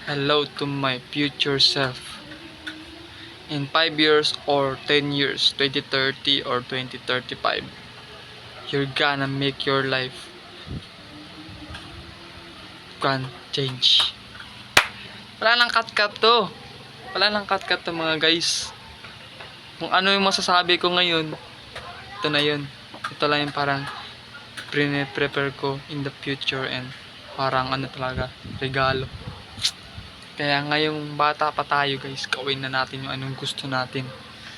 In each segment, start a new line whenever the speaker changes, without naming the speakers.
hello to my future self. In 5 years or 10 years, 2030 or 2035, you're gonna make your life can change. Wala nang cut-cut to. Wala nang cut-cut to mga guys. Kung ano yung masasabi ko ngayon, ito na yun. Ito lang yung parang prepare ko in the future and parang ano talaga, regalo. Kaya ngayong bata pa tayo guys, gawin na natin yung anong gusto natin.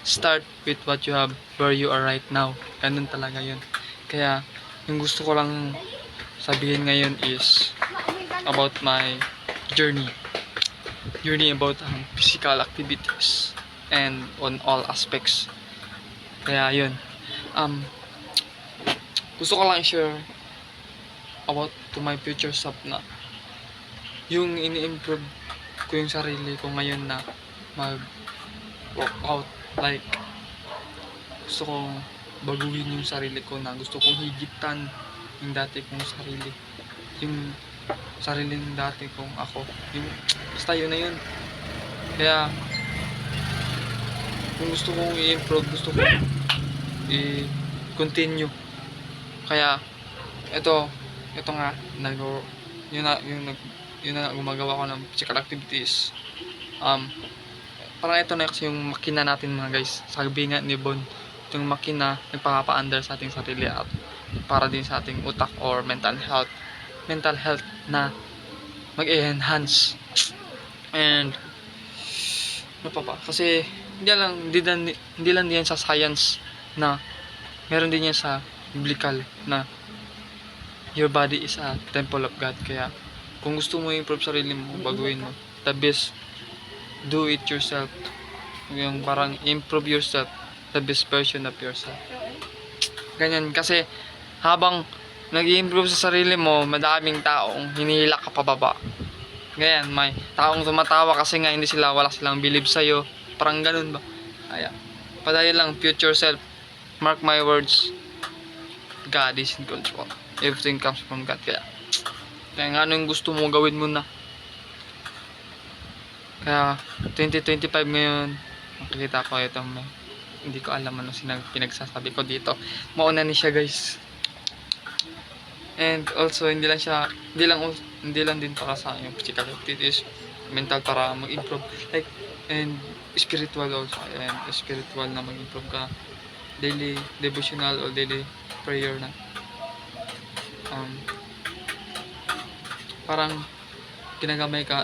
Start with what you have where you are right now. Ganun talaga yun. Kaya yung gusto ko lang sabihin ngayon is about my journey. Journey about physical activities and on all aspects. Kaya yun. Gusto ko lang i-share about to my future self na yung ini-improve ko yung sarili ko ngayon na mag-workout. Like, gusto kong baguhin yung sarili ko na gusto kong higitan yung dati kong sarili. Yung sarili ng dati kong ako. Yung, basta yun na yun. Kaya, kung gusto kong i-improve, gusto kong i-continue. Kaya, ito nga, yun na gumagawa ko ng physical activities. Parang ito na kasi yung makina natin mga guys. Sabi nga ni Bon, itong makina nagpapapa-under sa ating sarili at para din sa ating utak or mental health na mag-enhance. And ano pa ba? Kasi hindi lang yan sa science na meron din yan sa biblical na your body is a temple of God. Kaya kung gusto mo i-improve sarili mo, baguhin mo, the best, do it yourself. Yung parang improve yourself, the best version of yourself. Ganyan, kasi habang nag-i-improve sa sarili mo, madaming taong hinihila ka pababa. Ganyan, may taong tumatawa kasi nga wala silang believe sa'yo. Parang ganun ba? Kaya, padayon lang, future self. Mark my words, God is in control. Everything comes from God. Kaya nga ano yung gusto mo, gawin mo na. Kaya 2025 ngayon, makikita ko itong hindi ko alam ano pinagsasabi ko dito. Mauna ni siya guys. And also hindi lang din para sa yung physical activities, mental para mag-improve, like, and spiritual also. And spiritual na mag-improve ka, daily devotional or daily prayer na parang ginagabay ka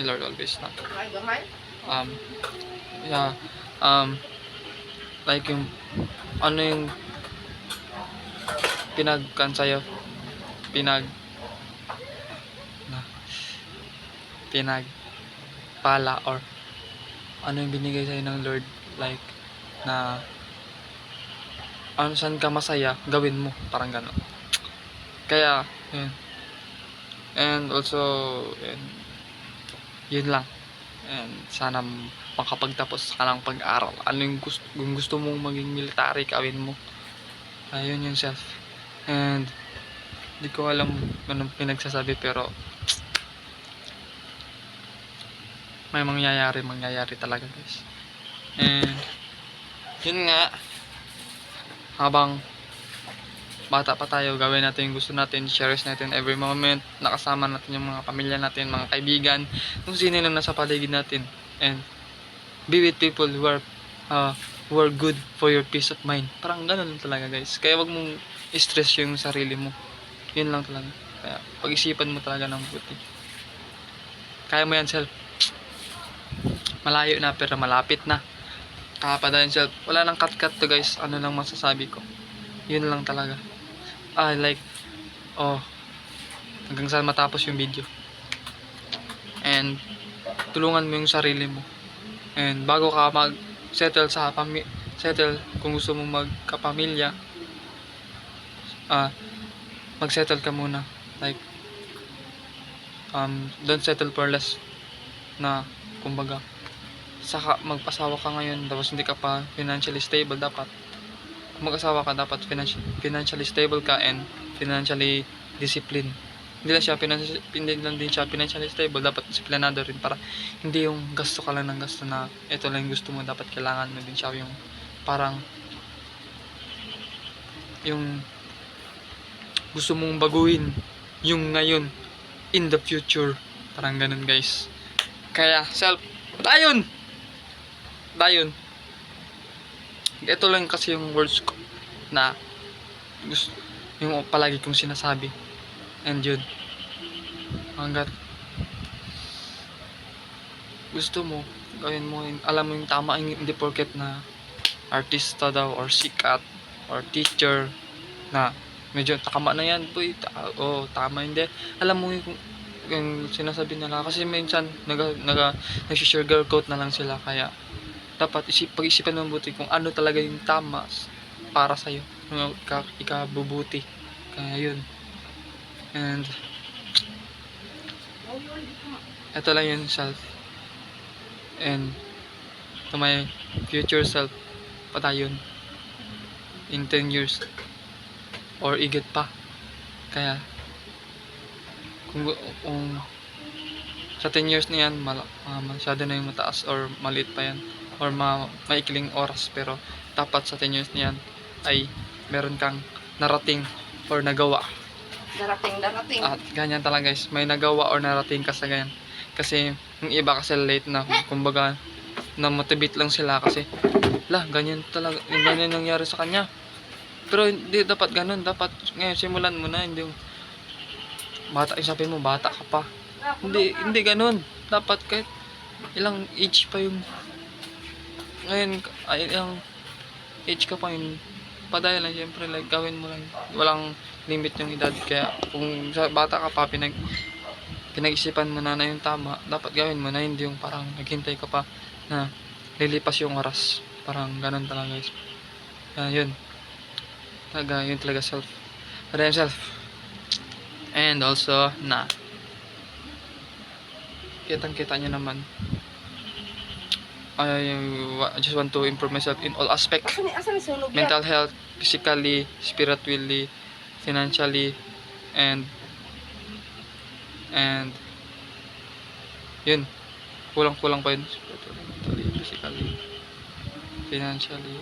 ni Lord always na like yung ano yung pinagkan sa'yo, pinagpala or ano yung binigay sa'yo ng Lord, like na ano saan ka masaya, gawin mo, parang gano'n. Kaya yun. And also yun lang. And sana makapagtapos ka ng pag-aral. Ano yung gusto mong maging military, gawin mo. Ayun yung self. And di ko alam anong pinagsasabi, pero may mangyayari talaga guys. And yun nga, habang bata pa tayo, gawin natin yung gusto natin, cherish natin every moment, nakasama natin yung mga pamilya natin, mga kaibigan, kung sino na nasa paligid natin, and be with people who are good for your peace of mind. Parang ganun lang talaga guys. Kaya wag mong stress yung sarili mo. Yun lang talaga. Kaya pag-isipan mo talaga ng buti. Kaya mo yan self. Malayo na pero malapit na. Kakapadayan self. Wala nang cut-cut to guys. Ano lang masasabi ko. Yun lang talaga. Hanggang saan matapos yung video. And tulungan mo yung sarili mo. And bago ka mag-settle kung gusto mo magkapamilya, mag-settle ka muna. Like, don't settle for less. Na, kumbaga, saka magpasawa ka ngayon, tapos hindi ka pa financially stable. Dapat mag-asawa ka, dapat financially stable ka and financially disciplined hindi lang din siya financially stable, dapat disiplinado rin para hindi yung gasto ka lang ng gasto na ito lang yung gusto mo, dapat kailangan mo din siya yung parang yung gusto mong baguhin yung ngayon in the future, parang ganun guys. Kaya dayon ito lang kasi yung words ko na gusto, yung palagi kong sinasabi. And yun, hanggat gusto mo gawin mo, alam mo yung tama, hindi porket na artista daw or sikat or teacher na medyo takama na yan boy, tama, hindi. Alam mo yung sinasabi nila kasi minsan nag-sugar coat na lang sila, kaya dapat pag-isipan mo mabuti kung ano talaga yung tama para sa'yo, yung ikabubuti. Kaya yun. And ito lang yun, self. And to my future self, patayon in 10 years or igit pa. Kaya kung sa 10 years na yan masyado na yung mataas or maliit pa yan or maikling oras, pero dapat sa 10 years na yan ay meron kang narating or nagawa.
Darating.
At ganyan talaga guys, may nagawa or narating ka sa ganyan. Kasi yung iba kasi late na, kumbaga na motivate lang sila kasi ganyan talaga, yung ganyan nangyari sa kanya. Pero hindi dapat ganun, dapat ngayon simulan mo na, hindi yung isapin mo bata ka pa. Hindi ganun. Dapat kahit ilang age pa yung ngayon, ilang age ka pa yung padaya lang, syempre like gawin mo lang, walang limit yung edad. Kaya kung sa bata ka pa, pinag-isipan mo na yung tama, dapat gawin mo na, hindi yung parang naghintay ka pa na lilipas yung oras, parang ganun talaga guys. Yun talaga self, para self. And also na kitang-kita nyo naman, I just want to improve myself in all aspects. Mental health, physically, spiritually, financially, and yun, kulang pa yun. Spiritually, physically, financially,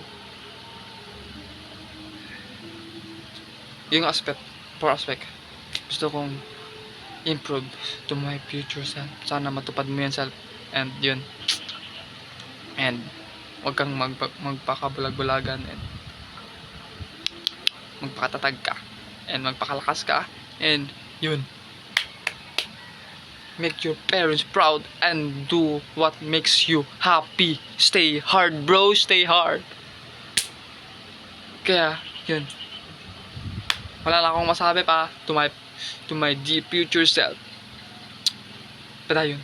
yung aspect, 4 aspect gusto kong improve to my future self. Sana matupad mo yan self. And yun, and huwag kang magpakabulag-bulagan, and magpakatatag ka, and magpakalakas ka, and yun, make your parents proud and do what makes you happy. Stay hard bro, stay hard. Kaya yun, wala na akong masabi pa to my deep future self. Pero yun,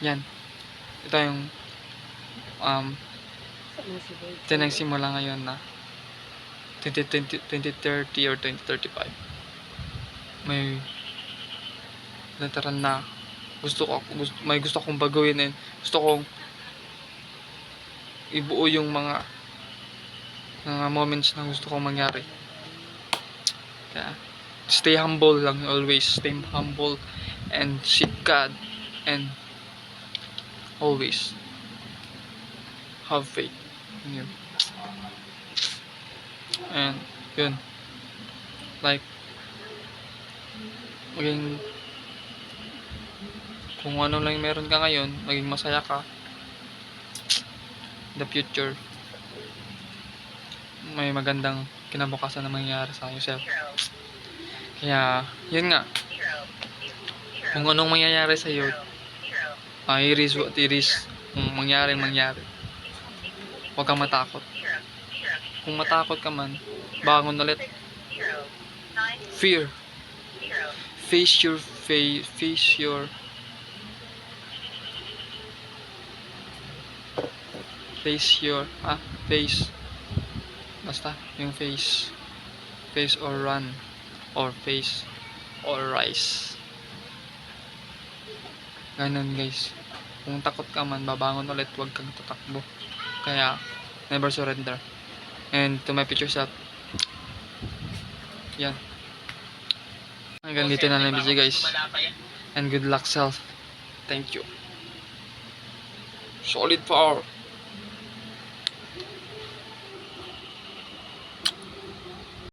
yan, ito yung ito nagsimula ngayon na 2030 or 2035. May literal na may gusto kong baguhin, and gusto kong ibuo yung mga moments na gusto kong mangyari. Kaya stay humble lang, always stay humble and seek God, and always have faith in Him. And yun, like maging kung ano lang meron ka ngayon, maging masaya ka. The future, may magandang kinabukasan na mangyayari sa yourself. Kaya yun nga, kung anong mangyayari sa iyo, it is what it is. Kung mangyari, huwag kang matakot. Kung matakot ka man, bangon ulit. Fear, face your basta yung face or run, or face or rise. Ganun guys, kung takot ka man, babangon ulit, huwag kang tatakbo. Kaya never surrender. And to my future self, yan, Hanggang dito na lang yung video guys. And good luck self. Thank you. Solid power.